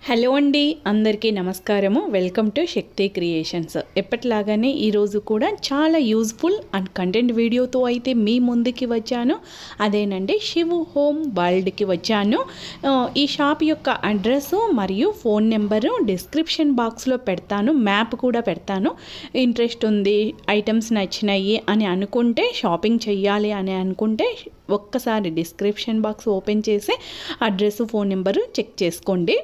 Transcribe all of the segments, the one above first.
Hello అండి, అందరికీ నమస్కారము. Welcome to Shakti creations. ఎప్పటిలాగానే ఈరోజు కూడా చాలా యూజ్ఫుల్ అండ్ కంటెంట్ వీడియోతో అయితే మీ ముందుకి వచ్చాను. అదేనండి, శివ్ హోమ్ వరల్డ్కి వచ్చాను. ఈ షాప్ యొక్క అడ్రస్ మరియు ఫోన్ నెంబరు డిస్క్రిప్షన్ బాక్స్లో పెడతాను, మ్యాప్ కూడా పెడతాను. ఇంట్రెస్ట్ ఉంది, ఐటమ్స్ నచ్చినాయి అని అనుకుంటే, షాపింగ్ చెయ్యాలి అని అనుకుంటే ఒక్కసారి డిస్క్రిప్షన్ బాక్స్ ఓపెన్ చేసి అడ్రస్ ఫోన్ నెంబరు చెక్ చేసుకోండి.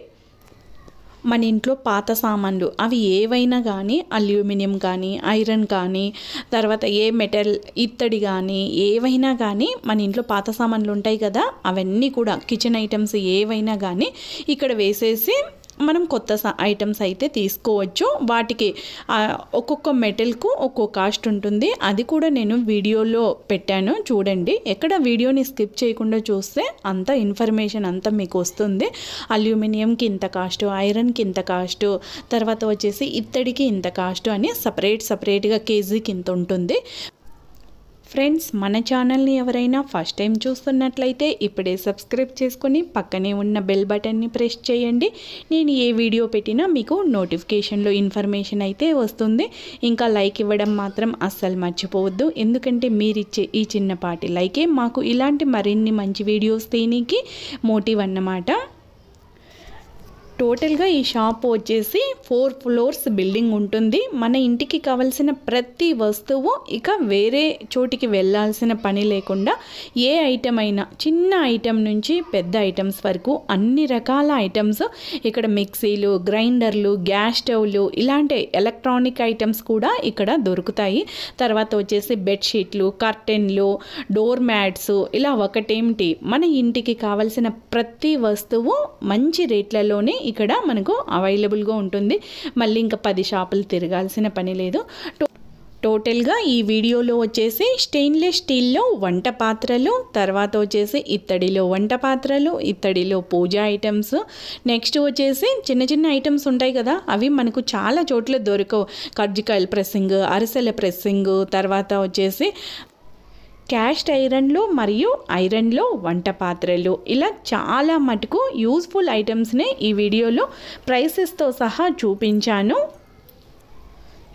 మన ఇంట్లో పాత సామాన్లు అవి ఏవైనా కానీ, అల్యూమినియం కానీ, ఐరన్ కానీ, తర్వాత ఏ మెటల్ ఇత్తడి కానీ, ఏవైనా కానీ మన ఇంట్లో పాత సామాన్లు ఉంటాయి కదా, అవన్నీ కూడా కిచెన్ ఐటమ్స్ ఏవైనా కానీ ఇక్కడ వేసేసి మనం కొత్త ఐటమ్స్ అయితే తీసుకోవచ్చు. వాటికి ఒక్కొక్క మెటల్కు ఒక్కొక్క కాస్ట్ ఉంటుంది. అది కూడా నేను వీడియోలో పెట్టాను, చూడండి. ఎక్కడ వీడియోని స్కిప్ చేయకుండా చూస్తే అంత ఇన్ఫర్మేషన్ అంతా మీకు వస్తుంది. అల్యూమినియంకి ఇంత కాస్ట్, ఐరన్కి ఇంత కాస్ట్, తర్వాత వచ్చేసి ఇత్తడికి ఇంత కాస్ట్ అని సపరేట్గా కేజీకి ఇంత ఉంటుంది. ఫ్రెండ్స్, మన ఛానల్ని ఎవరైనా ఫస్ట్ టైం చూస్తున్నట్లయితే ఇప్పుడే సబ్స్క్రైబ్ చేసుకొని పక్కనే ఉన్న బెల్ బటన్ని ప్రెస్ చేయండి. నేను ఏ వీడియో పెట్టినా మీకు నోటిఫికేషన్లో ఇన్ఫర్మేషన్ అయితే వస్తుంది. ఇంకా లైక్ ఇవ్వడం మాత్రం అస్సలు మర్చిపోవద్దు, ఎందుకంటే మీరిచ్చే ఈ చిన్నపాటి లైకే మాకు ఇలాంటి మరిన్ని మంచి వీడియోస్ తీయడానికి మోటివ్ అన్నమాట. టోటల్గా ఈ షాప్ వచ్చేసి 4 ఫ్లోర్స్ బిల్డింగ్ ఉంటుంది. మన ఇంటికి కావాల్సిన ప్రతి వస్తువు ఇక వేరే చోటికి వెళ్ళాల్సిన పని లేకుండా ఏ ఐటమ్ అయినా, చిన్న ఐటమ్ నుంచి పెద్ద ఐటమ్స్ వరకు అన్ని రకాల ఐటమ్స్ ఇక్కడ మిక్సీలు, గ్రైండర్లు, గ్యాస్ స్టవ్లు, ఇలాంటి ఎలక్ట్రానిక్ ఐటమ్స్ కూడా ఇక్కడ దొరుకుతాయి. తర్వాత వచ్చేసి బెడ్షీట్లు, కర్టెన్లు, డోర్ మ్యాట్స్, ఇలా ఒకటేమిటి మన ఇంటికి కావాల్సిన ప్రతి వస్తువు మంచి రేట్లలోనే ఇక్కడ మనకు అవైలబుల్గా ఉంటుంది. మళ్ళీ ఇంకా 10 షాపులు తిరగాల్సిన పని లేదు. టోటల్గా ఈ వీడియోలో వచ్చేసి స్టెయిన్లెస్ స్టీల్లో వంట పాత్రలు, తర్వాత వచ్చేసి ఇత్తడిలో వంట పాత్రలు, ఇత్తడిలో పూజా ఐటమ్స్, నెక్స్ట్ వచ్చేసి చిన్న చిన్న ఐటమ్స్ ఉంటాయి కదా, అవి మనకు చాలా చోట్ల దొరకవు. కర్జికాయల ప్రెస్సింగ్, అరిసెల ప్రెస్సింగ్, తర్వాత వచ్చేసి క్యాస్ట్ ఐరన్లో మరియు ఐరన్లో వంట పాత్రలు, ఇలా చాలా మటుకు యూజ్ఫుల్ ఐటమ్స్ని ఈ వీడియోలో ప్రైసెస్తో సహా చూపించాను.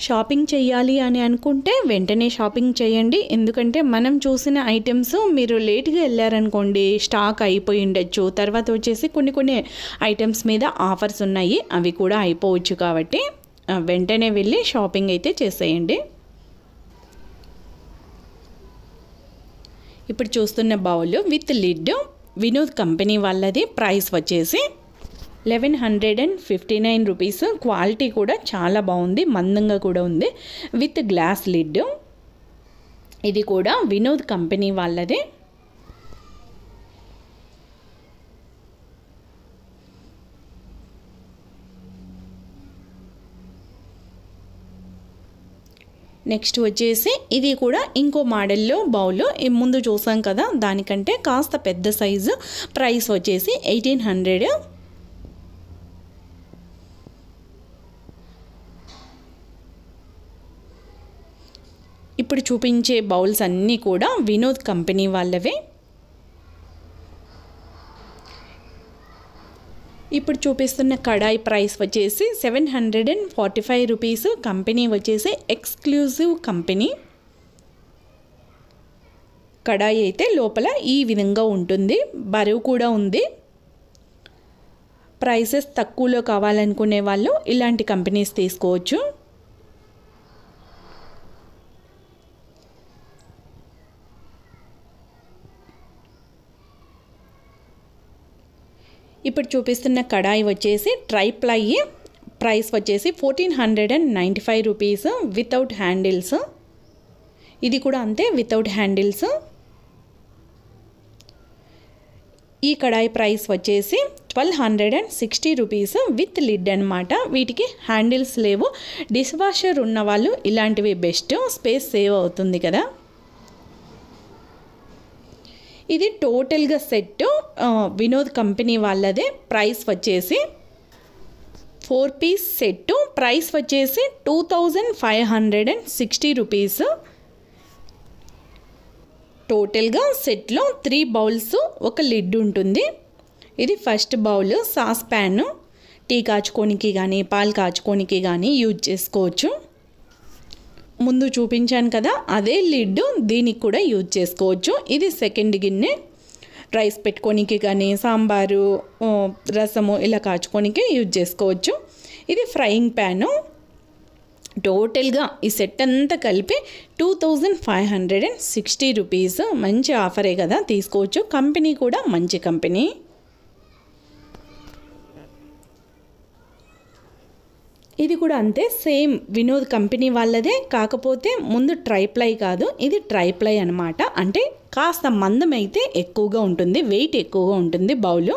షాపింగ్ చేయాలి అని అనుకుంటే వెంటనే షాపింగ్ చేయండి, ఎందుకంటే మనం చూసిన ఐటమ్స్ మీరు లేట్గా వెళ్ళారనుకోండి స్టాక్ అయిపోయి ఉండొచ్చు. తర్వాత వచ్చేసి కొన్ని ఐటమ్స్ మీద ఆఫర్స్ ఉన్నాయి, అవి కూడా అయిపోవచ్చు. కాబట్టి వెంటనే వెళ్ళి షాపింగ్ అయితే చేసేయండి. ఇప్పుడు చూస్తున్న bowl with lid Vinod company వాళ్ళది. ప్రైస్ వచ్చేసి 1159 రూపీస్. క్వాలిటీ కూడా చాలా బాగుంది, మందంగా కూడా ఉంది. With glass lid. ఇది కూడా వినోద్ కంపెనీ వాళ్ళది. నెక్స్ట్ వచ్చేసి ఇది కూడా ఇంకో మోడల్లో బౌల్, ముందు చూసాం కదా దానికంటే కాస్త పెద్ద సైజు. ప్రైస్ వచ్చేసి 1800. ఇప్పుడు చూపించే బౌల్స్ అన్నీ కూడా వినోద్ కంపెనీ వాళ్ళవే. ఇప్పుడు చూపిస్తున్న కడాయి ప్రైస్ వచ్చేసి 745 రూపీస్. కంపెనీ వచ్చేసి ఎక్స్క్లూజివ్ కంపెనీ. కడాయి అయితే లోపల ఈ విధంగా ఉంటుంది, బరువు కూడా ఉంది. ప్రైసెస్ తక్కువలో కావాలనుకునే వాళ్ళు ఇలాంటి కంపెనీస్ తీసుకోవచ్చు. ఇప్పుడు చూపిస్తున్న కడాయి వచ్చేసి ట్రైప్లై. ప్రైస్ వచ్చేసి 1495 రూపీస్ వితౌట్ హ్యాండిల్స్. ఇది కూడా అంతే, వితౌట్ హ్యాండిల్స్. ఈ కడాయి ప్రైస్ వచ్చేసి 1260 రూపీస్ విత్ లిడ్ అనమాట. వీటికి హ్యాండిల్స్ లేవు. డిష్ వాషర్ ఉన్న వాళ్ళు ఇలాంటివి బెస్ట్, స్పేస్ సేవ్ అవుతుంది కదా. ఇది టోటల్గా సెట్ వినోద్ కంపెనీ వాళ్ళదే. ప్రైస్ వచ్చేసి 4 పీస్ సెట్. ప్రైస్ వచ్చేసి 2560 రూపీస్. టోటల్గా సెట్లో 3 బౌల్స్, ఒక లిడ్ ఉంటుంది. ఇది first bowl saucepan. Tea కాచుకోనికి కానీ పాలు కాచుకోనికి కానీ యూజ్ చేసుకోవచ్చు. ముందు చూపించాను కదా, అదే లిడ్ దీనికి కూడా యూజ్ చేసుకోవచ్చు. ఇది సెకండ్ గిన్నె, రైస్ పెట్టుకోనికి కానీ సాంబారు రసము ఇలా కాచుకోనికి యూజ్ చేసుకోవచ్చు. ఇది ఫ్రైయింగ్ ప్యాను. టోటల్గా ఈ సెట్ అంతా కలిపి 2560 రూపీస్. మంచి ఆఫరే కదా, తీసుకోవచ్చు. కంపెనీ కూడా మంచి కంపెనీ. ఇది కూడా అంతే, సేమ్ వినోద్ కంపెనీ వాళ్ళదే. కాకపోతే ముందు ట్రైప్లై కాదు, ఇది ట్రైప్లై అనమాట. అంటే కాస్త మందం అయితే ఎక్కువగా ఉంటుంది, వెయిట్ ఎక్కువగా ఉంటుంది బౌలు.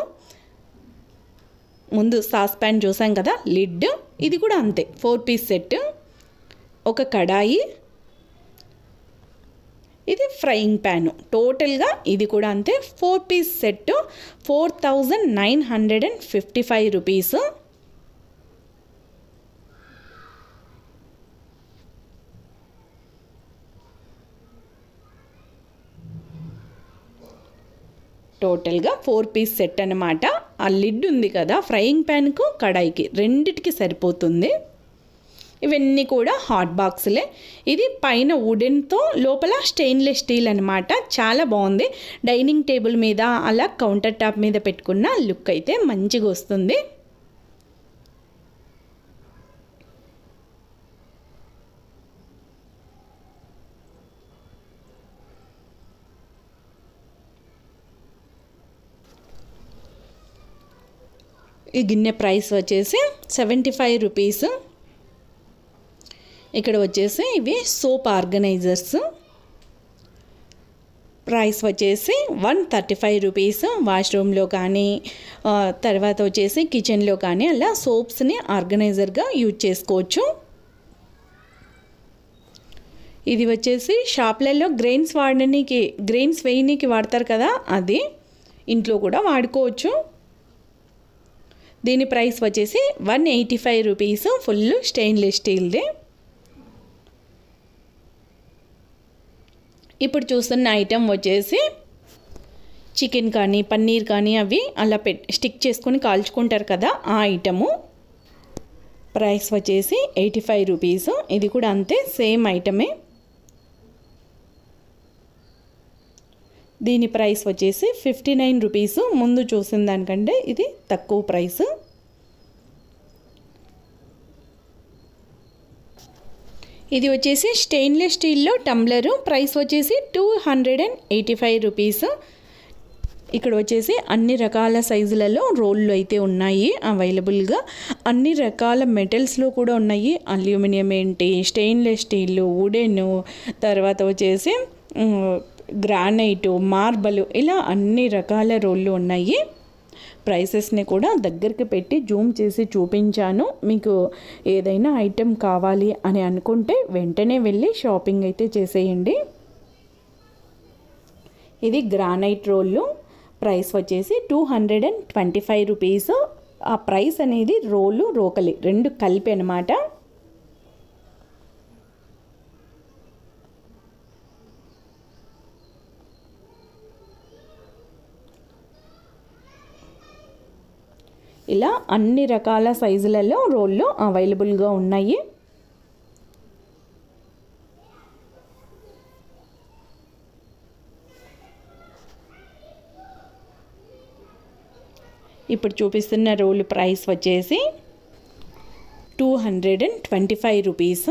ముందు సాస్ ప్యాన్ చూసాం కదా, లిడ్. ఇది కూడా అంతే, 4 పీస్ సెట్. ఒక కడాయి, ఇది ఫ్రైయింగ్ ప్యాను. టోటల్గా ఇది కూడా అంతే, 4 పీస్ సెట్ 4955 రూపీస్. టోటల్గా 4 పీస్ సెట్ అనమాట. ఆ లిడ్ ఉంది కదా, ఫ్రైయింగ్ ప్యాన్కు కడాయికి రెండిటికి సరిపోతుంది. ఇవన్నీ కూడా హాట్ బాక్సులే. ఇది పైన వుడెన్తో లోపల స్టెయిన్లెస్ స్టీల్ అనమాట. చాలా బాగుంది. డైనింగ్ టేబుల్ మీద అలా కౌంటర్ టాప్ మీద పెట్టుకున్న లుక్ అయితే మంచిగా వస్తుంది. ఈ గిన్నె ప్రైస్ వచ్చేసి 75 రూపీస్. ఇక్కడ వచ్చేసి ఇవి సోప్ ఆర్గనైజర్స్. ప్రైస్ వచ్చేసి 135 రూపీస్. వాష్రూమ్లో కానీ తర్వాత వచ్చేసి కిచెన్లో కానీ అలా సోప్స్ని ఆర్గనైజర్గా యూజ్ చేసుకోవచ్చు. ఇది వచ్చేసి షాప్లలో గ్రెయిన్స్ వేయడానికి వాడతారు కదా, అది ఇంట్లో కూడా వాడుకోవచ్చు. దీని ప్రైస్ వచ్చేసి 185 రూపీస్. Full stainless స్టీల్ది. ఇప్పుడు చూస్తున్న ఐటెం వచ్చేసి చికెన్ కానీ పన్నీర్ కానీ అవి అలా స్టిక్ చేసుకొని కాల్చుకుంటారు కదా, ఆ ఐటము. ప్రైస్ వచ్చేసి 85 రూపీస్. ఇది కూడా అంతే, సేమ్ ఐటమే. దీని ప్రైస్ వచ్చేసి 59 రూపీస్. ముందు చూసిన దానికంటే ఇది తక్కువ ప్రైస్. ఇది వచ్చేసి స్టెయిన్లెస్ స్టీల్లో టంబ్లరు. ప్రైస్ వచ్చేసి 285 రూపీస్. ఇక్కడ వచ్చేసి అన్ని రకాల సైజులలో రోళ్ళు అయితే ఉన్నాయి అవైలబుల్గా. అన్ని రకాల మెటల్స్లో కూడా ఉన్నాయి. అల్యూమినియం ఏంటి, స్టెయిన్లెస్ స్టీల్, వుడెన్, తర్వాత వచ్చేసి గ్రానైటు, మార్బల్, ఇలా అన్ని రకాల రోళ్ళు ఉన్నాయి. ప్రైసెస్ని కూడా దగ్గరికి పెట్టి జూమ్ చేసి చూపించాను. మీకు ఏదైనా ఐటెం కావాలి అని అనుకుంటే వెంటనే వెళ్ళి షాపింగ్ అయితే చేసేయండి. ఇది గ్రానైట్ రోళ్ళు. ప్రైస్ వచ్చేసి 225 రూపీస్. ఆ ప్రైస్ అనేది రోలు రోకలి రెండు కలిపి అనమాట. ఇలా అన్ని రకాల సైజులలో రోళ్ళు అవైలబుల్గా ఉన్నాయి. ఇప్పుడు చూపిస్తున్న రోలు ప్రైస్ వచ్చేసి 225 రూపీస్.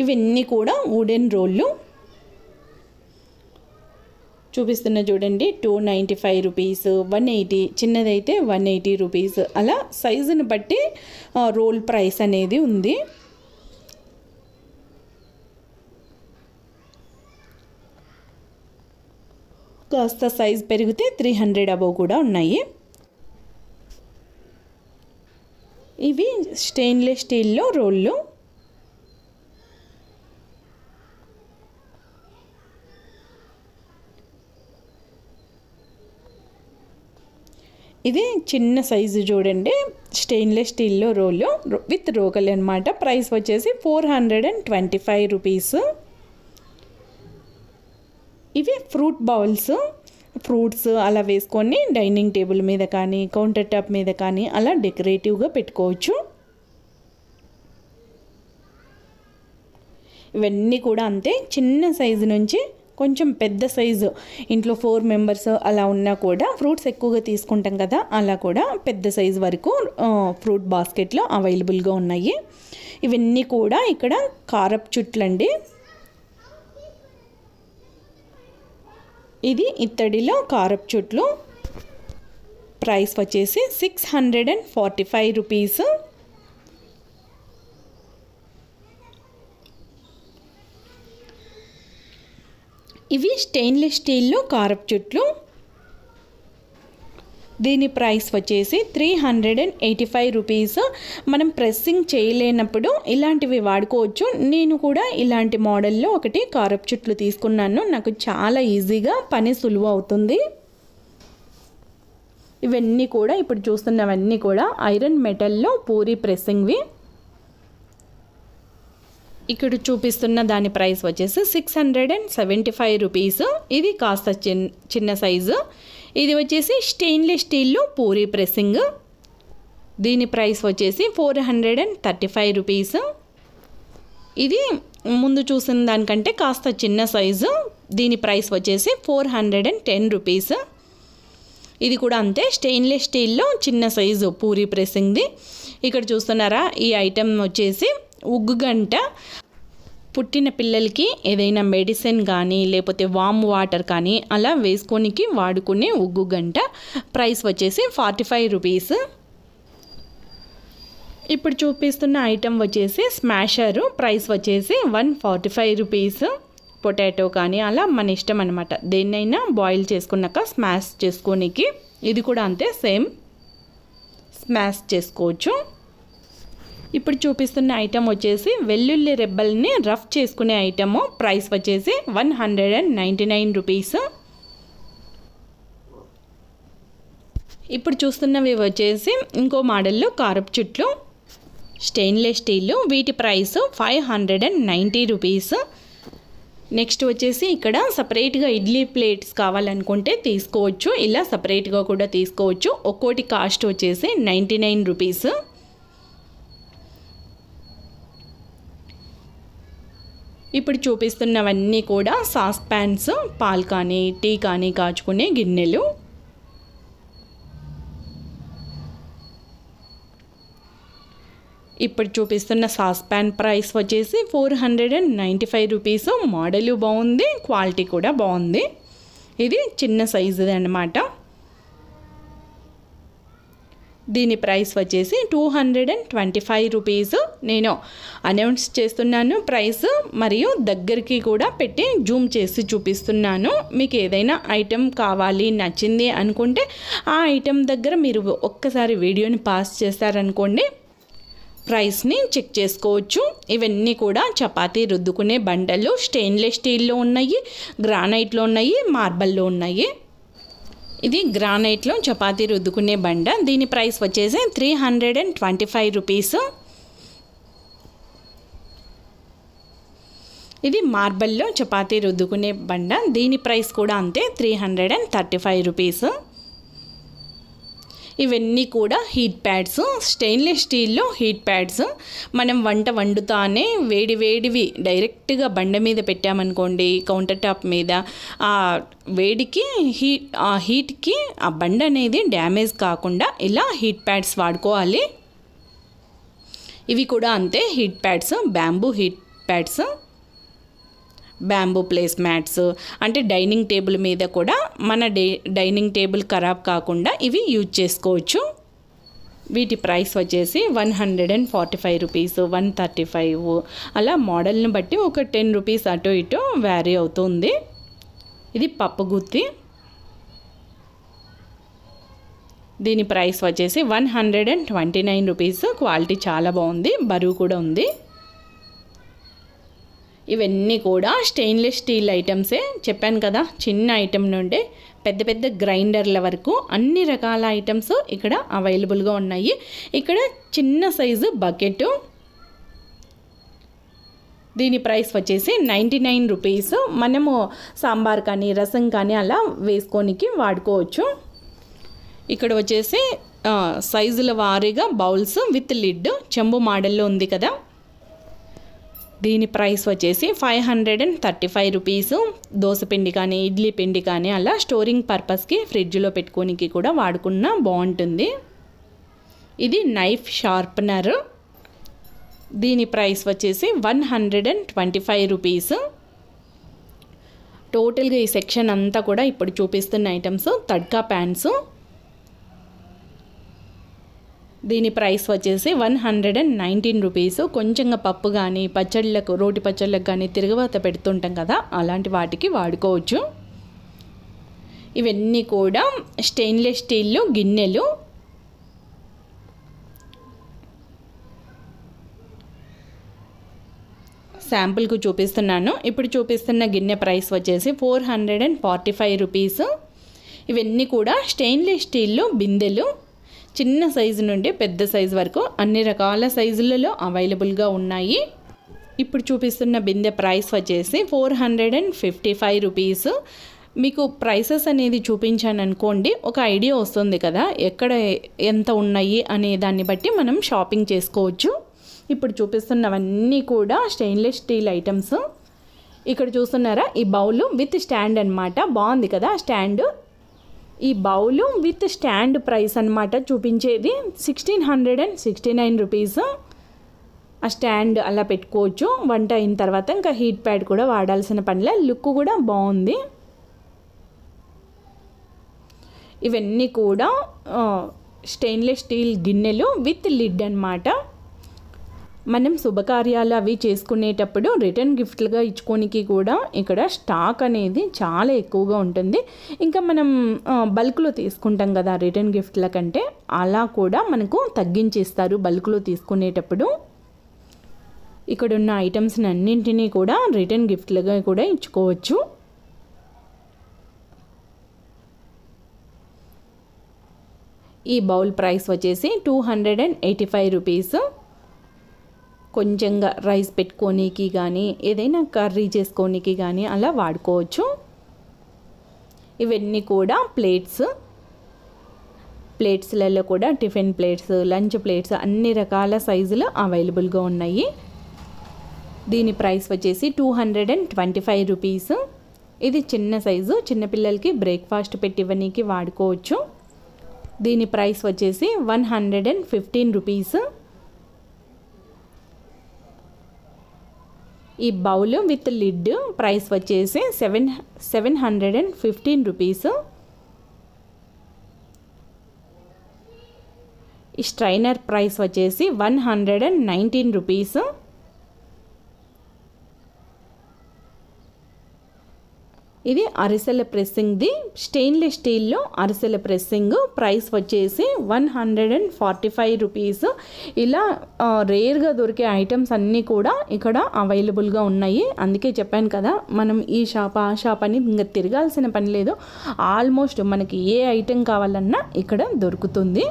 ఇవన్నీ కూడా వుడెన్ రోళ్ళు. చూపిస్తున్న చూడండి, 295 రూపీస్, 180, చిన్నదైతే 180 రూపీస్. అలా సైజుని బట్టి రోల్ ప్రైస్ అనేది ఉంది. కాస్త సైజ్ పెరిగితే 300 అబవ్ కూడా ఉన్నాయి. ఇవి స్టెయిన్లెస్ స్టీల్లో రోళ్ళు. ఇది చిన్న సైజు చూడండి, స్టెయిన్లెస్ స్టీల్లో రోలు విత్ రోకలి అనమాట. ప్రైస్ వచ్చేసి 425 రూపీస్. ఇవి ఫ్రూట్ బౌల్స్. ఫ్రూట్స్ అలా వేసుకొని డైనింగ్ టేబుల్ మీద కానీ కౌంటర్ టాప్ మీద కానీ అలా డెకరేటివ్గా పెట్టుకోవచ్చు. ఇవన్నీ కూడా అంతే, చిన్న సైజు నుంచి కొంచెం పెద్ద సైజు, ఇంట్లో 4 మెంబర్స్ అలా ఉన్నా కూడా ఫ్రూట్స్ ఎక్కువగా తీసుకుంటాం కదా, అలా కూడా పెద్ద సైజు వరకు ఫ్రూట్ బాస్కెట్లో అవైలబుల్గా ఉన్నాయి. ఇవన్నీ కూడా ఇక్కడ కారపు చుట్లండి. ఇది ఇత్తడిలో కారపు చుట్లు. ప్రైస్ వచ్చేసి 645 రూపీస్. ఇవి స్టెయిన్లెస్ స్టీల్లో కారపు చుట్లు. దీని ప్రైస్ వచ్చేసి 385 రూపీస్. మనం ప్రెస్సింగ్ చేయలేనప్పుడు ఇలాంటివి వాడుకోవచ్చు. నేను కూడా ఇలాంటి మోడల్లో ఒకటి కారపు చుట్లు తీసుకున్నాను. నాకు చాలా ఈజీగా పని సులువు అవుతుంది. ఇవన్నీ కూడా ఇప్పుడు చూస్తున్నవన్నీ కూడా ఐరన్ మెటల్లో పూరీ ప్రెస్సింగ్వి. ఇక్కడ చూపిస్తున్న దాని ప్రైస్ వచ్చేసి 675 రూపీస్. ఇది కాస్త చిన్న సైజు. ఇది వచ్చేసి స్టెయిన్లెస్ స్టీల్లో పూరీ ప్రెస్సింగ్. దీని ప్రైస్ వచ్చేసి 435 రూపీస్. ఇది ముందు చూసిన దానికంటే కాస్త చిన్న సైజు. దీని ప్రైస్ వచ్చేసి 410 రూపీస్. ఇది కూడా అంతే, స్టెయిన్లెస్ స్టీల్లో చిన్న సైజు పూరీ ప్రెస్సింగ్ది. ఇక్కడ చూస్తున్నారా, ఈ ఐటెం వచ్చేసి ఉగ్గు గంట. పుట్టిన పిల్లలకి ఏదైనా మెడిసిన్ కానీ లేకపోతే వామ్ వాటర్ కానీ అలా వేసుకొనికి వాడుకునే ఉగ్గు గంట. ప్రైస్ వచ్చేసి 45 రూపీస్. ఇప్పుడు చూపిస్తున్న ఐటెం వచ్చేసి స్మాషరు. ప్రైస్ వచ్చేసి 145 రూపీస్. పొటాటో కానీ అలా మన ఇష్టం అనమాట, దేన్నైనా బాయిల్ చేసుకున్నాక స్మాష్ చేసుకోనికి. ఇది కూడా అంతే, సేమ్ స్మాష్ చేసుకోవచ్చు. ఇప్పుడు చూపిస్తున్న ఐటెం వచ్చేసి వెల్లుల్లి రెబ్బల్ని రఫ్ చేసుకునే ఐటము. ప్రైస్ వచ్చేసి 199 రూపీస్. ఇప్పుడు చూస్తున్నవి వచ్చేసి ఇంకో మోడల్లో కారపు చుట్లు, స్టెయిన్లెస్ స్టీల్. వీటి ప్రైస్ 590 రూపీస్. నెక్స్ట్ వచ్చేసి ఇక్కడ సపరేట్గా ఇడ్లీ ప్లేట్స్ కావాలనుకుంటే తీసుకోవచ్చు, ఇలా సపరేట్గా కూడా తీసుకోవచ్చు. ఒక్కోటి కాస్ట్ వచ్చేసి 99 రూపీస్. ఇప్పుడు చూపిస్తున్నవన్నీ కూడా సాస్ ప్యాన్స్, పాలు కానీ టీ కానీ కాచుకునే గిన్నెలు. ఇప్పుడు చూపిస్తున్న సాస్ ప్యాన్ ప్రైస్ వచ్చేసి 495 రూపీస్. మోడలు బాగుంది, క్వాలిటీ కూడా బాగుంది. ఇది చిన్న సైజుది అన్నమాట. దీని ప్రైస్ వచ్చేసి 225 రూపీస్. నేను అనౌన్స్ చేస్తున్నాను ప్రైస్, మరియు దగ్గరికి కూడా పెట్టి జూమ్ చేసి చూపిస్తున్నాను. మీకు ఏదైనా ఐటెం కావాలి, నచ్చింది అనుకుంటే ఆ ఐటెం దగ్గర మీరు ఒక్కసారి వీడియోని పాస్ చేస్తారనుకోండి, ప్రైస్ని చెక్ చేసుకోవచ్చు. ఇవన్నీ కూడా చపాతీ రుద్దుకునే బండలు. స్టెయిన్లెస్ స్టీల్లో ఉన్నాయి, గ్రానైట్లో ఉన్నాయి, మార్బల్లో ఉన్నాయి. ఇది గ్రానైట్లో చపాతీ రుద్దుకునే బండ. దీని ప్రైస్ వచ్చేసి 325 రూపీస్. ఇది మార్బల్లో చపాతీ రుద్దుకునే బండ. దీని ప్రైస్ కూడా అంతే, 335 రూపీస్. ఇవన్నీ కూడా హీట్ ప్యాడ్స్, స్టెయిన్లెస్ స్టీల్లో హీట్ ప్యాడ్స్. మనం వంట వండుతానే వేడివి డైరెక్ట్గా బండ మీద పెట్టామనుకోండి, కౌంటర్ టాప్ మీద, ఆ వేడికి హీట్కి ఆ బండ అనేది డ్యామేజ్ కాకుండా ఇలా హీట్ ప్యాడ్స్ వాడుకోవాలి. ఇవి కూడా అంతే, heat pads, bamboo heat pads, bamboo place mats. అంటే డైనింగ్ టేబుల్ మీద కూడా మన డైనింగ్ టేబుల్ ఖరాబ్ కాకుండా ఇవి యూజ్ చేసుకోవచ్చు. వీటి ప్రైస్ వచ్చేసి 145 రూపీస్, 135, అలా మోడల్ని బట్టి ఒక 10 రూపీస్ అటు ఇటు వ్యారీ అవుతుంది. ఇది పప్పు గుత్తి. దీని ప్రైస్ వచ్చేసి 129 రూపీస్. క్వాలిటీ చాలా బాగుంది, బరువు కూడా ఉంది. ఇవన్నీ కూడా స్టెయిన్లెస్ స్టీల్ ఐటమ్సే. చెప్పాను కదా, చిన్న ఐటెం నుండి పెద్ద గ్రైండర్ల వరకు అన్ని రకాల ఐటమ్స్ ఇక్కడ అవైలబుల్గా ఉన్నాయి. ఇక్కడ చిన్న సైజు బకెట్. దీని ప్రైస్ వచ్చేసి 99 రూపీస్. మనము సాంబార్ కానీ రసం కానీ అలా వేసుకోనికి వాడుకోవచ్చు. ఇక్కడ వచ్చేసి సైజుల వారీగా బౌల్స్ విత్ లిడ్ చెంబు మోడల్లో ఉంది కదా. దీని ప్రైస్ వచ్చేసి 535 రూపీస్. దోసపిండి కానీ ఇడ్లీ పిండి కానీ అలా స్టోరింగ్ పర్పస్కి ఫ్రిడ్జ్లో పెట్టుకోనికి కూడా వాడుకున్న బాగుంటుంది. ఇది నైఫ్ షార్ప్నర్. దీని ప్రైస్ వచ్చేసి 125 రూపీస్. టోటల్గా ఈ సెక్షన్ అంతా కూడా ఇప్పుడు చూపిస్తున్న ఐటమ్స్ తడ్కా ప్యాన్స్. దీని ప్రైస్ వచ్చేసి 119 రూపీస్. కొంచెంగా పప్పు కానీ పచ్చళ్ళకు రోటి పచ్చళ్ళకు కానీ తిరగవాత పెడుతుంటాం కదా, అలాంటి వాటికి వాడుకోవచ్చు. ఇవన్నీ కూడా స్టెయిన్లెస్ స్టీల్ గిన్నెలు. శాంపుల్కు చూపిస్తున్నాను. ఇప్పుడు చూపిస్తున్న గిన్నె ప్రైస్ వచ్చేసి 445 రూపీస్. ఇవన్నీ కూడా స్టెయిన్లెస్ స్టీల్ బిందెలు. చిన్న సైజు నుండి పెద్ద సైజు వరకు అన్ని రకాల సైజులలో అవైలబుల్గా ఉన్నాయి. ఇప్పుడు చూపిస్తున్న బిందె ప్రైస్ వచ్చేసి 455 రూపీస్. మీకు ప్రైసెస్ అనేది చూపించాను అనుకోండి, ఒక ఐడియా వస్తుంది కదా ఎక్కడ ఎంత ఉన్నాయి అనే దాన్ని బట్టి మనం షాపింగ్ చేసుకోవచ్చు. ఇప్పుడు చూపిస్తున్నవన్నీ కూడా స్టెయిన్లెస్ స్టీల్ ఐటమ్స్. ఇక్కడ చూస్తున్నారా, ఈ బౌల్ విత్ స్టాండ్ అనమాట. బాగుంది కదా స్టాండ్. ఈ బౌలు విత్ స్టాండ్ ప్రైస్ అనమాట చూపించేది 1669 రూపీస్. ఆ స్టాండ్ అలా పెట్టుకోవచ్చు. వంట అయిన తర్వాత ఇంకా హీట్ ప్యాడ్ కూడా వాడాల్సిన పనిలే. లుక్ కూడా బాగుంది. ఇవన్నీ కూడా స్టెయిన్లెస్ స్టీల్ గిన్నెలు విత్ లిడ్ అనమాట. మనం శుభకార్యాలు అవి చేసుకునేటప్పుడు రిటర్న్ గిఫ్ట్లుగా ఇచ్చుకోనికి కూడా ఇక్కడ స్టాక్ అనేది చాలా ఎక్కువగా ఉంటుంది. ఇంకా మనం బల్క్లో తీసుకుంటాం కదా రిటర్న్ గిఫ్ట్ల కంటే, అలా కూడా మనకు తగ్గించి ఇస్తారు బల్క్లో తీసుకునేటప్పుడు. ఇక్కడ ఉన్న ఐటమ్స్ని అన్నింటినీ కూడా రిటర్న్ గిఫ్ట్లుగా కూడా ఇచ్చుకోవచ్చు. ఈ బౌల్ ప్రైస్ వచ్చేసి 285 రూపీస్. కొంచెంగా రైస్ పెట్టుకోనికి కానీ ఏదైనా కర్రీ చేసుకోనికి కానీ అలా వాడుకోవచ్చు. ఇవన్నీ కూడా ప్లేట్స్లలో కూడా టిఫిన్ ప్లేట్స్, లంచ్ ప్లేట్స్ అన్ని రకాల సైజులు అవైలబుల్గా ఉన్నాయి. దీని ప్రైస్ వచ్చేసి 225 రూపీస్. ఇది చిన్న సైజు, చిన్నపిల్లలకి బ్రేక్ఫాస్ట్ పెట్టివ్వడానికి వాడుకోవచ్చు. దీని ప్రైస్ వచ్చేసి 115 రూపీస్. ఈ బౌల్ విత్ లిడ్ ప్రైస్ వచ్చేసి 715 రూపీస్. ఈ స్ట్రైనర్ ప్రైస్ వచ్చేసి 119 రూపీస్. ఇది అరిసెల ప్రెస్సింగ్ది, స్టెయిన్లెస్ స్టీల్లో అరిసెల ప్రెస్సింగ్. ప్రైస్ వచ్చేసి 145 రూపీస్. ఇలా రేర్గా దొరికే ఐటమ్స్ అన్నీ కూడా ఇక్కడ అవైలబుల్గా ఉన్నాయి. అందుకే చెప్పాను కదా, మనం ఈ షాప్ ఆ షాప్ అని ఇంకా తిరగాల్సిన పని లేదు. ఆల్మోస్ట్ మనకి ఏ ఐటెం కావాలన్నా ఇక్కడ దొరుకుతుంది.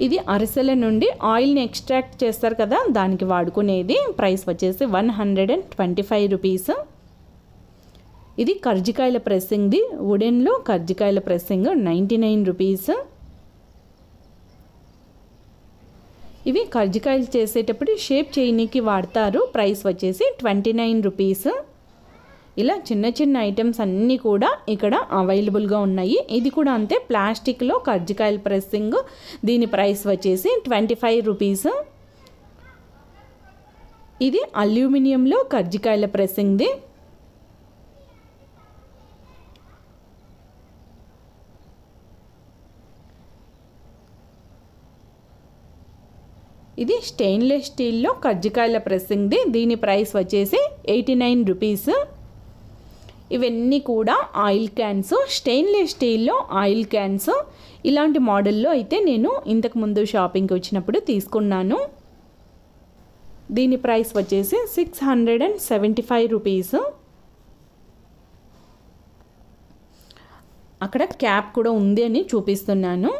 ఇది అరిసెల నుండి ఆయిల్ని ఎక్స్ట్రాక్ట్ చేస్తారు కదా, దానికి వాడుకునేది. ప్రైస్ వచ్చేసి 125 రూపీస్. ఇది కర్జికాయల ప్రెస్సింగ్ది, వుడెన్లో కర్జికాయల ప్రెస్సింగ్ 99 రూపీస్. ఇవి కర్జికాయలు చేసేటప్పుడు షేప్ చేయనీకి వాడతారు. ప్రైస్ వచ్చేసి 29 రూపీస్. ఇలా చిన్న చిన్న ఐటమ్స్ అన్నీ కూడా ఇక్కడ అవైలబుల్గా ఉన్నాయి. ఇది కూడా అంతే, ప్లాస్టిక్లో కర్జికాయల ప్రెస్సింగ్. దీని ప్రైస్ వచ్చేసి 25 రూపీస్. ఇది అల్యూమినియంలో కర్జికాయల ప్రెస్సింగ్ది. ఇది స్టెయిన్లెస్ స్టీల్లో కజ్జికాయల ప్రెస్సింగ్ది. దీని ప్రైస్ వచ్చేసి 89 రూపీస్. ఇవన్నీ కూడా ఆయిల్ క్యాన్స్, స్టెయిన్లెస్ స్టీల్లో ఆయిల్ క్యాన్స్. ఇలాంటి మోడల్లో అయితే నేను ఇంతకుముందు షాపింగ్కి వచ్చినప్పుడు తీసుకున్నాను. దీని ప్రైస్ వచ్చేసి 675 రూపీస్. అక్కడ క్యాప్ కూడా ఉంది అని చూపిస్తున్నాను.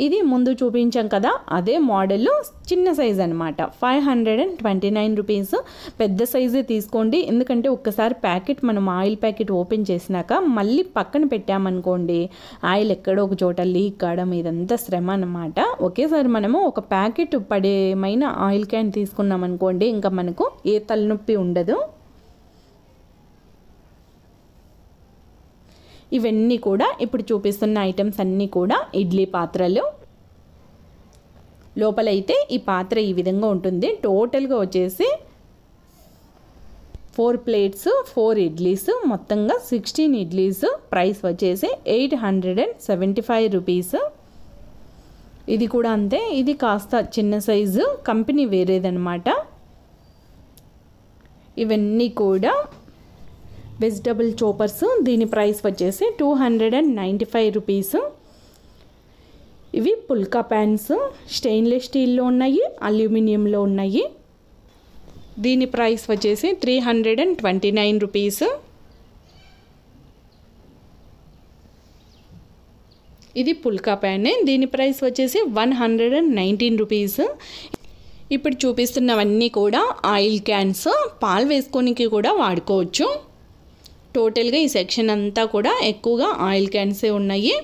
ఇది ముందు చూపించాం కదా అదే మోడల్ చిన్న సైజ్ అనమాట. 529 రూపీస్. పెద్ద సైజే తీసుకోండి, ఎందుకంటే ఒక్కసారి ప్యాకెట్ మనం ఆయిల్ ప్యాకెట్ ఓపెన్ చేసినాక మళ్ళీ పక్కన పెట్టామనుకోండి ఆయిల్ ఎక్కడో ఒక చోట లీక్ కావడం ఇదంతా శ్రమ అనమాట. ఒకేసారి మనము ఒక ప్యాకెట్ పడేమైన ఆయిల్ క్యాన్ తీసుకున్నాం అనుకోండి ఇంకా మనకు ఏ తలనొప్పి ఉండదు. ఇవన్నీ కూడా ఇప్పుడు చూపిస్తున్న ఐటమ్స్ అన్నీ కూడా ఇడ్లీ పాత్రలు. లోపలైతే ఈ పాత్ర ఈ విధంగా ఉంటుంది. టోటల్గా వచ్చేసి 4 ప్లేట్స్ 4 ఇడ్లీస్, మొత్తంగా 16 ఇడ్లీస్. ప్రైస్ వచ్చేసి 875 రూపీస్. ఇది కూడా అంతే, ఇది కాస్త చిన్న సైజు, కంపెనీ వేరేదనమాట. ఇవన్నీ కూడా వెజిటబుల్ చోపర్స్. దీని ప్రైస్ వచ్చేసి 295 రూపీస్. ఇవి పుల్కా ప్యాన్స్, స్టెయిన్లెస్ స్టీల్లో ఉన్నాయి, అల్యూమినియంలో ఉన్నాయి. దీని ప్రైస్ వచ్చేసి 329 రూపీస్. ఇది పుల్కా ప్యాన్, దీని ప్రైస్ వచ్చేసి 119 రూపీస్. ఇప్పుడు చూపిస్తున్నవన్నీ కూడా ఆయిల్ క్యాన్స్, పాలు వేసుకోనికి కూడా వాడుకోవచ్చు. టోటల్గా ఈ సెక్షన్ అంతా కూడా ఎక్కువగా ఆయిల్ క్యాన్సే ఉన్నాయి.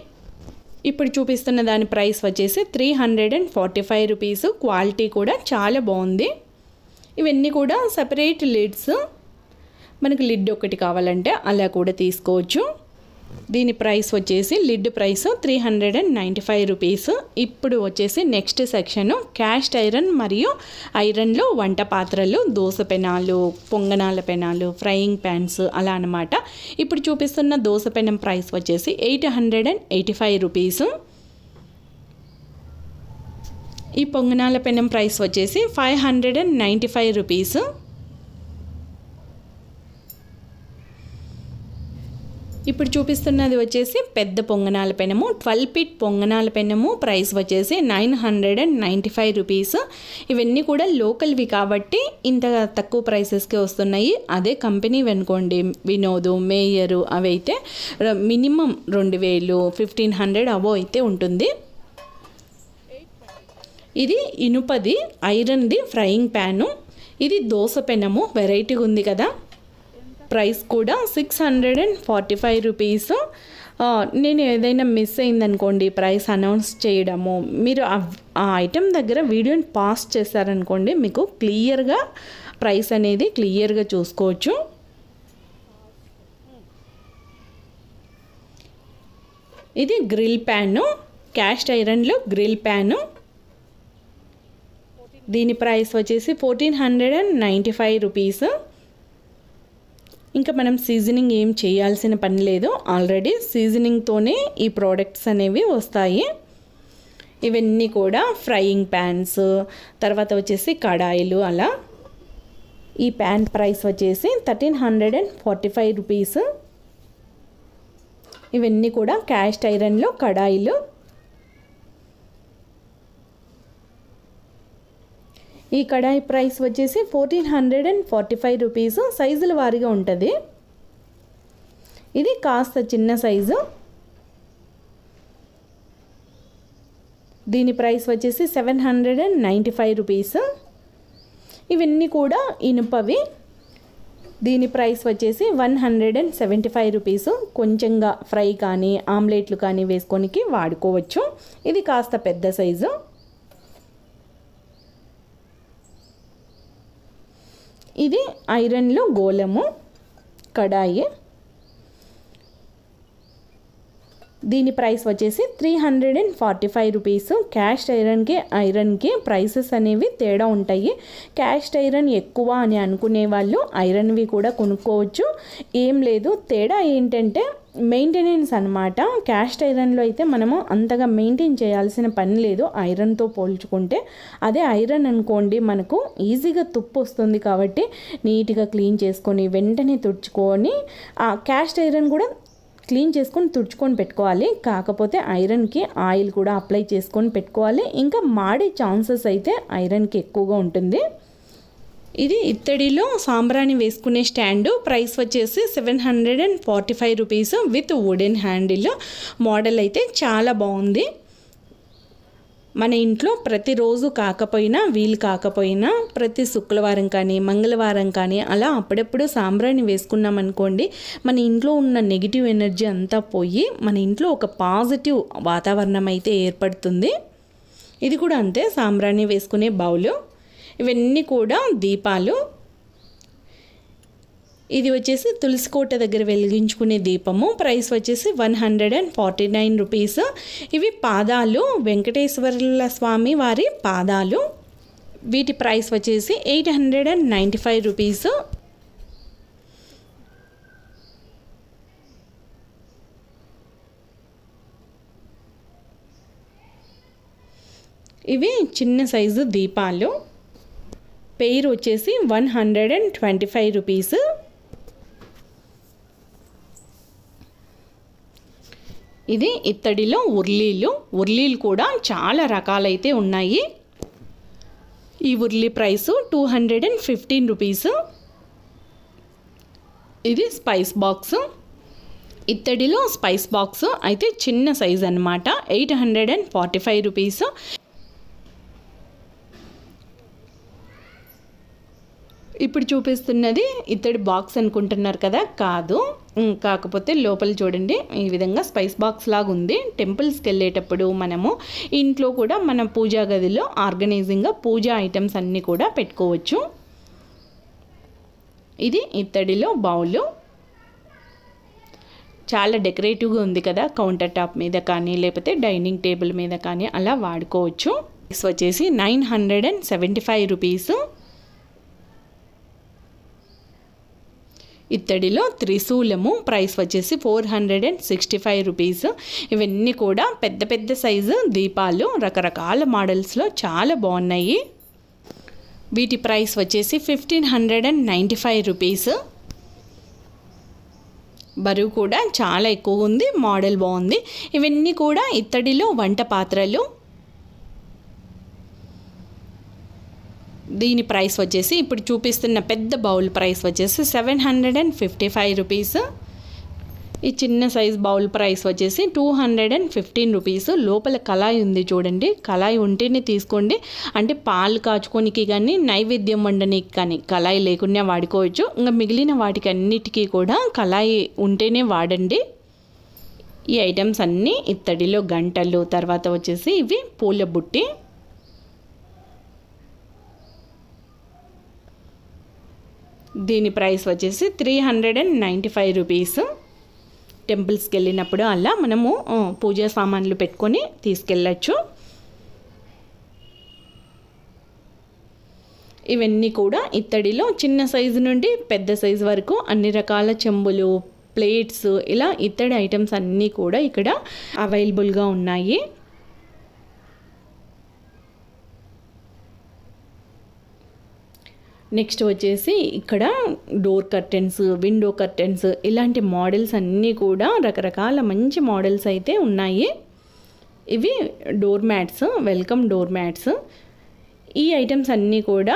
ఇప్పుడు చూపిస్తున్న దాని ప్రైస్ వచ్చేసి 345 రూపీస్. క్వాలిటీ కూడా చాలా బాగుంది. ఇవన్నీ కూడా సపరేట్ లిడ్స్, మనకు లిడ్ ఒకటి కావాలంటే అలా కూడా తీసుకోవచ్చు. దీని ప్రైస్ వచ్చేసి లిడ్ ప్రైస్ 395 రూపీస్. ఇప్పుడు వచ్చేసి నెక్స్ట్ సెక్షన్ క్యాస్ట్ ఐరన్ మరియు ఐరన్లో వంట పాత్రలు, దోశ పెనాలు, పొంగనాల పెనాలు, ఫ్రైయింగ్ ప్యాన్స్ అలా అన్నమాట. ఇప్పుడు చూపిస్తున్న దోశ పెనం ప్రైస్ వచ్చేసి 885 రూపీస్. ఈ పొంగనాల పెనం ప్రైస్ వచ్చేసి 595 రూపీస్. ఇప్పుడు చూపిస్తున్నది వచ్చేసి పెద్ద పొంగనాల పెనము, 12 ఫీట్ పొంగనాల పెనము. ప్రైస్ వచ్చేసి 995 రూపీస్. ఇవన్నీ కూడా లోకల్వి కాబట్టి ఇంత తక్కువ ప్రైసెస్కే వస్తున్నాయి. అదే కంపెనీ అనుకోండి, వినోద్, మేయరు అవి అయితే మినిమం 2000, 1500 అబో అయితే ఉంటుంది. ఇది ఇనుపది ఐరన్ది ఫ్రైయింగ్ ప్యాను. ఇది దోశ పెనము, వెరైటీగా ఉంది కదా. ప్రైస్ కూడా 645 రూపీస్. నేను ఏదైనా మిస్ అయిందనుకోండి ప్రైస్ అనౌన్స్ చేయడము, మీరు ఆ ఐటెం దగ్గర వీడియోని పాస్ చేశారనుకోండి మీకు క్లియర్గా ప్రైస్ అనేది క్లియర్గా చూసుకోవచ్చు. ఇది గ్రిల్ ప్యాను, క్యాస్ట్ ఐరన్లో గ్రిల్ ప్యాను. దీని ప్రైస్ వచ్చేసి 1495 రూపీస్. ఇంకా మనం సీజనింగ్ ఏం చేయాల్సిన పని లేదు, ఆల్రెడీ సీజనింగ్తోనే ఈ ప్రోడక్ట్స్ అనేవి వస్తాయి. ఇవన్నీ కూడా ఫ్రైయింగ్ ప్యాన్స్, తర్వాత వచ్చేసి కడాయిలు అలా. ఈ ప్యాన్ ప్రైస్ వచ్చేసి 1345 రూపీస్. ఇవన్నీ కూడా క్యాస్ట్ ఐరన్లో కడాయిలు. ఈ కడాయి ప్రైస్ వచ్చేసి 1445 రూపీస్. సైజుల వారీగా ఉంటుంది. ఇది కాస్త చిన్న సైజు. దీని ప్రైస్ వచ్చేసి 795 రూపీస్. ఇవన్నీ కూడా ఇనుపవి. దీని ప్రైస్ వచ్చేసి 175 రూపీస్. కొంచెంగా ఫ్రై కానీ ఆమ్లెట్లు కానీ వేసుకోనికి వాడుకోవచ్చు. ఇది కాస్త పెద్ద సైజు. ఇది ఐరన్లో గోళము కడాయి. దీని ప్రైస్ వచ్చేసి 345 రూపీస్. క్యాస్ట్ ఐరన్కి ప్రైసెస్ అనేవి తేడా ఉంటాయి. క్యాస్ట్ ఐరన్ ఎక్కువ అని అనుకునే వాళ్ళు ఐరన్వి కూడా కొనుక్కోవచ్చు, ఏం లేదు. తేడా ఏంటంటే మెయింటెనెన్స్ అనమాట. క్యాస్ట్ ఐరన్లో అయితే మనము అంతగా మెయింటైన్ చేయాల్సిన పని లేదు ఐరన్తో పోల్చుకుంటే. అదే ఐరన్ అనుకోండి మనకు ఈజీగా తుప్పు వస్తుంది కాబట్టి నీట్గా క్లీన్ చేసుకొని వెంటనే తుడుచుకొని, ఆ క్యాస్ట్ ఐరన్ కూడా క్లీన్ చేసుకొని తుడుచుకొని పెట్టుకోవాలి. కాకపోతే ఐరన్కి ఆయిల్ కూడా అప్లై చేసుకొని పెట్టుకోవాలి. ఇంకా మాడే ఛాన్సెస్ అయితే ఐరన్కి ఎక్కువగా ఉంటుంది. ఇది ఇత్తడిలో సాంబ్రాణి వేసుకునే స్టాండు. ప్రైస్ వచ్చేసి 745 rupees with wooden handle. Model అయితే చాలా బాగుంది. మన ఇంట్లో ప్రతిరోజు కాకపోయినా వీలు కాకపోయినా ప్రతి శుక్రవారం కానీ మంగళవారం కానీ అలా అప్పుడప్పుడు సాంబ్రాణి వేసుకున్నాం అనుకోండి, మన ఇంట్లో ఉన్న నెగిటివ్ ఎనర్జీ అంతా పోయి మన ఇంట్లో ఒక పాజిటివ్ వాతావరణం అయితే ఏర్పడుతుంది. ఇది కూడా అంతే, సాంబ్రాణి వేసుకునే బౌలు. ఇవన్నీ కూడా దీపాలు. ఇది వచ్చేసి తులసికోట దగ్గర వెలిగించుకునే దీపము. ప్రైస్ వచ్చేసి 149 రూపీస్. ఇవి పాదాలు, వెంకటేశ్వర స్వామి వారి పాదాలు. వీటి ప్రైస్ వచ్చేసి 895 రూపీస్. ఇవి చిన్న సైజు దీపాలు. పెయిర్ వచ్చేసి 125 రూపీస్. ఇది ఇత్తడిలో ఉర్లీలు కూడా చాలా రకాలైతే ఉన్నాయి. ఈ ఉర్లీ ప్రైసు 215 రూపీస్. ఇది స్పైస్ బాక్స్, ఇత్తడిలో స్పైస్ బాక్స్ అయితే చిన్న సైజ్ అన్నమాట. 845 రూపీస్. ఇప్పుడు చూపిస్తున్నది ఇత్తడి బాక్స్ అనుకుంటున్నారు కదా, కాదు. కాకపోతే లోపల చూడండి, ఈ విధంగా స్పైస్ బాక్స్ లాగా ఉంది. టెంపుల్స్కి వెళ్ళేటప్పుడు మనము ఇంట్లో కూడా మన పూజా గదిలో ఆర్గనైజింగ్గా పూజా ఐటమ్స్ అన్నీ కూడా పెట్టుకోవచ్చు. ఇది ఇత్తడిలో బౌలు. చాలా డెకరేటివ్గా ఉంది కదా, కౌంటర్ టాప్ మీద కానీ లేకపోతే డైనింగ్ టేబుల్ మీద కానీ అలా వాడుకోవచ్చు. ప్రైస్ వచ్చేసి 975 రూపీస్. ఇత్తడిలో త్రిశూలము. ప్రైస్ వచ్చేసి 465 రూపీస్. ఇవన్నీ కూడా పెద్ద పెద్ద సైజు దీపాలు, రకరకాల మోడల్స్లో చాలా బాగున్నాయి. వీటి ప్రైస్ వచ్చేసి 1595 రూపీస్. బరువు కూడా చాలా ఎక్కువ ఉంది, మోడల్ బాగుంది. ఇవన్నీ కూడా ఇత్తడిలో వంట పాత్రలు. దీని ప్రైస్ వచ్చేసి ఇప్పుడు చూపిస్తున్న పెద్ద బౌల్ ప్రైస్ వచ్చేసి 755 రూపీస్. ఈ చిన్న సైజ్ బౌల్ ప్రైస్ వచ్చేసి 215 రూపీస్. లోపల కళాయి ఉంది చూడండి, కళాయి ఉంటేనే తీసుకోండి. అంటే పాలు కాచుకోనికి కానీ నైవేద్యం వండడానికి కానీ కళాయి లేకుండా వాడుకోవచ్చు. ఇంకా మిగిలిన వాటికి అన్నిటికీ కూడా కళాయి ఉంటేనే వాడండి. ఈ ఐటమ్స్ అన్నీ ఇత్తడిలో గంటలు. తర్వాత వచ్చేసి ఇవి పూల బుట్టి. దీని ప్రైస్ వచ్చేసి 395 రూపీస్. టెంపుల్స్కి వెళ్ళినప్పుడు అలా మనము పూజా సామాన్లు పెట్టుకొని తీసుకెళ్ళచ్చు. ఇవన్నీ కూడా ఇత్తడిలో చిన్న సైజు నుండి పెద్ద సైజు వరకు అన్ని రకాల చెంబులు, ప్లేట్స్, ఇలా ఇత్తడి ఐటమ్స్ అన్నీ కూడా ఇక్కడ అవైలబుల్గా ఉన్నాయి. నెక్స్ట్ వచ్చేసి ఇక్కడ డోర్ కర్టెన్స్, విండో కర్టెన్స్, ఇలాంటి మోడల్స్ అన్నీ కూడా రకరకాల మంచి మోడల్స్ అయితే ఉన్నాయి. ఇవి door mats, welcome door mats. ఈ ఐటమ్స్ అన్నీ కూడా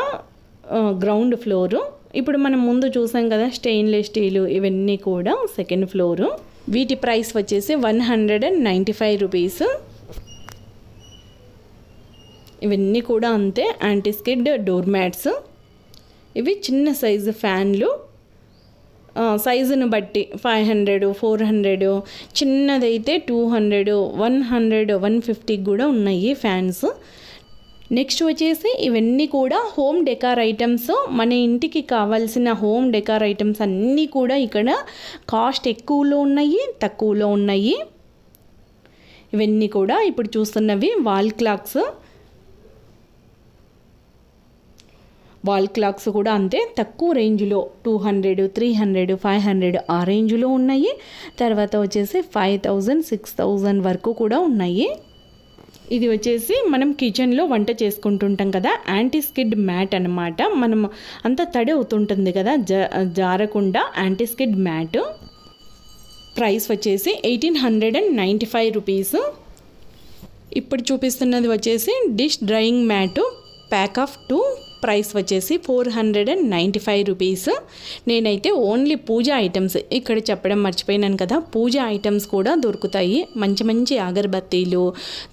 గ్రౌండ్ ఫ్లోరు. ఇప్పుడు మనం ముందు చూసాం కదా స్టెయిన్లెస్ స్టీలు, ఇవన్నీ కూడా సెకండ్ ఫ్లోరు. వీటి ప్రైస్ వచ్చేసి 195 రూపీస్. ఇవన్నీ కూడా అంతే, యాంటీ స్కిడ్ డోర్ మ్యాట్స్. ఇవి చిన్న సైజు ఫ్యాన్లు. సైజును బట్టి 500, 400, చిన్నదైతే 200, 100, 150 కూడా ఉన్నాయి ఫ్యాన్స్. నెక్స్ట్ వచ్చేసి ఇవన్నీ కూడా హోమ్ డెకార్ ఐటమ్స్. మన ఇంటికి కావాల్సిన హోమ్ డెకార్ ఐటమ్స్ అన్నీ కూడా ఇక్కడ కాస్ట్ ఎక్కువలో ఉన్నాయి, తక్కువలో ఉన్నాయి. ఇవన్నీ కూడా ఇప్పుడు చూస్తున్నవి వాల్ క్లాక్స్. వాల్ క్లాక్స్ కూడా అంతే, తక్కువ రేంజ్లో 200, 300, 500 ఆ రేంజ్లో ఉన్నాయి. తర్వాత వచ్చేసి 5000, 6000 వరకు కూడా ఉన్నాయి. ఇది వచ్చేసి మనం కిచెన్లో వంట చేసుకుంటుంటాం కదా, యాంటీ స్కిడ్ మ్యాట్ అనమాట. మనం అంతా తడి అవుతుంటుంది కదా, జారకుండా యాంటీ స్కిడ్ మ్యాట్. ప్రైస్ వచ్చేసి 1895 రూపీస్. ఇప్పుడు చూపిస్తున్నది వచ్చేసి dish drying mat pack of 2. Price వచ్చేసి 495 రూపీస్. నేనైతే ఓన్లీ పూజ ఐటమ్స్ ఇక్కడ చెప్పడం మర్చిపోయినాను కదా, పూజ ఐటమ్స్ కూడా దొరుకుతాయి. మంచి మంచి అగరబత్తీలు,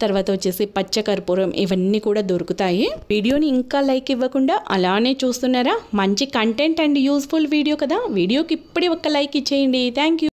తర్వాత వచ్చేసి పచ్చకర్పూరం, ఇవన్నీ కూడా దొరుకుతాయి. వీడియోని ఇంకా లైక్ ఇవ్వకుండా అలానే చూస్తున్నారా? మంచి కంటెంట్ అండ్ యూస్ఫుల్ వీడియో కదా, వీడియోకి ఇప్పుడే ఒక లైక్ ఇచ్చేయండి. Thank you.